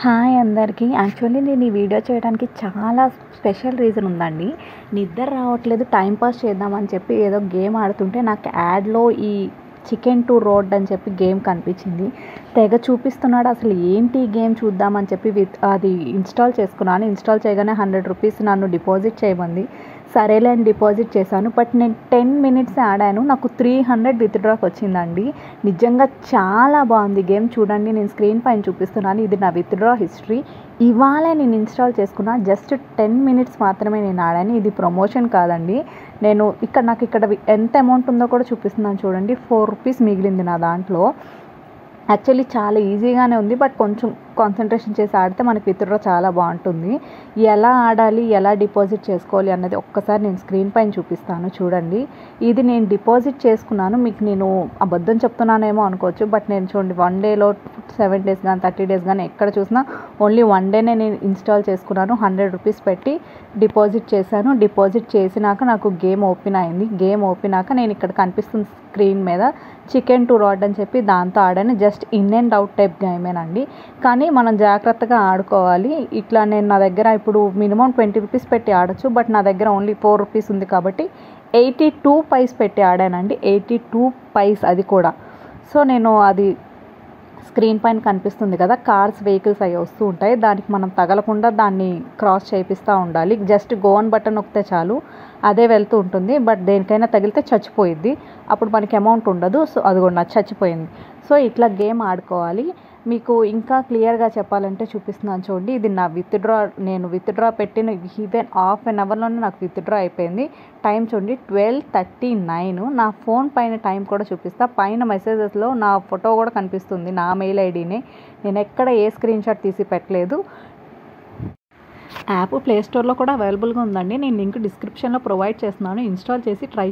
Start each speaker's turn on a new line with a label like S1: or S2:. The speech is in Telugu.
S1: హాయ్ అందరికీ. యాక్చువల్లీ నేను ఈ వీడియో చేయడానికి చాలా స్పెషల్ రీజన్ ఉందండి. నిద్ర రావట్లేదు, టైం పాస్ చేద్దామని చెప్పి ఏదో గేమ్ ఆడుతుంటే నాకు యాడ్లో ఈ చికెన్ టు రోడ్ అని చెప్పి గేమ్ కనిపించింది. తెగ చూపిస్తున్నాడు, అసలు ఏంటి గేమ్ చూద్దామని చెప్పి అది ఇన్స్టాల్ చేసుకున్నాను. ఇన్స్టాల్ చేయగానే 100 రూపీస్ నన్ను డిపాజిట్ చేయమంది. సరేలే అని డిపాజిట్ చేశాను. బట్ నేను 10 మినిట్స్ ఆడాను, నాకు 300 విత్డ్రాకి వచ్చిందండి. నిజంగా చాలా బాగుంది గేమ్. చూడండి, నేను స్క్రీన్ పైన చూపిస్తున్నాను. ఇది నా విత్డ్రా హిస్టరీ. ఇవాళ నేను ఇన్స్టాల్ చేసుకున్నా. జస్ట్ 10 మినిట్స్ మాత్రమే నేను ఆడాను. ఇది ప్రమోషన్ కాదండి. నాకు ఇక్కడ ఎంత అమౌంట్ ఉందో కూడా చూపిస్తున్నాను చూడండి. 4 రూపీస్ మిగిలింది నా దాంట్లో. యాక్చువల్లీ చాలా ఈజీగానే ఉంది, బట్ కొంచెం కాన్సన్ట్రేషన్ చేసి ఆడితే మనకి విత్డ్రా చాలా బాగుంటుంది. ఎలా ఆడాలి, ఎలా డిపాజిట్ చేసుకోవాలి అన్నది ఒక్కసారి నేను స్క్రీన్ పైన చూపిస్తాను చూడండి. ఇది నేను డిపాజిట్ చేసుకున్నాను. మీకు నేను అబద్ధం చెప్తున్నానేమో అనుకోవచ్చు, బట్ నేను చూడండి 1 డేలో 7 డేస్ కానీ 30 డేస్ కానీ ఎక్కడ చూసినా ఓన్లీ 1 డేనే నేను ఇన్స్టాల్ చేసుకున్నాను. 100 రూపీస్ పెట్టి డిపాజిట్ చేశాను. డిపాజిట్ చేసినాక నాకు గేమ్ ఓపెన్ అయింది. గేమ్ ఓపెన్ అయ్యాక నేను ఇక్కడ కనిపిస్తున్న స్క్రీన్ మీద చికెన్ టు రాడ్ అని చెప్పి దాంతో ఆడాను. Just in and out type గేమేనండి, కానీ మనం జాగ్రత్తగా ఆడుకోవాలి. ఇట్లా నా దగ్గర ఇప్పుడు మినిమం 20 రూపీస్ పెట్టి ఆడచ్చు, బట్ నా దగ్గర ఓన్లీ 4 రూపీస్ ఉంది కాబట్టి 82 పైస్ పెట్టి ఆడానండి. 82 పైస్ అది కూడా. సో నేను అది స్క్రీన్ పైన కనిపిస్తుంది కదా, కార్స్ వెహికల్స్ అవి వస్తూ ఉంటాయి. దానికి మనం తగలకుండా దాన్ని క్రాస్ చేపిస్తూ ఉండాలి. జస్ట్ గో ఆన్ బటన్ నొక్కితే చాలు, అదే వెళ్తూ ఉంటుంది. బట్ దేనికైనా తగిలితే చచ్చిపోయిద్ది, అప్పుడు మనకి అమౌంట్ ఉండదు. సో అది కూడా చచ్చిపోయింది. సో ఇట్లా గేమ్ ఆడుకోవాలి. మీకు ఇంకా క్లియర్గా చెప్పాలంటే చూపిస్తున్నాను చూడండి. ఇది నా విత్డ్రా. నేను విత్డ్రా పెట్టిన ఈవెన్ హాఫ్ అన్ అవర్లోనే నాకు విత్డ్రా అయిపోయింది. టైం చూడండి 12:39. నా ఫోన్ పైన టైం కూడా చూపిస్తా. పైన మెసేజెస్లో నా ఫోటో కూడా కనిపిస్తుంది, నా మెయిల్ ఐడీనే. నేను ఎక్కడ ఏ స్క్రీన్ షాట్ తీసి పెట్టలేదు. యాప్ ప్లే స్టోర్లో కూడా అవైలబుల్గా ఉందండి. నేను లింక్ డిస్క్రిప్షన్లో ప్రొవైడ్ చేస్తున్నాను. ఇన్స్టాల్ చేసి ట్రై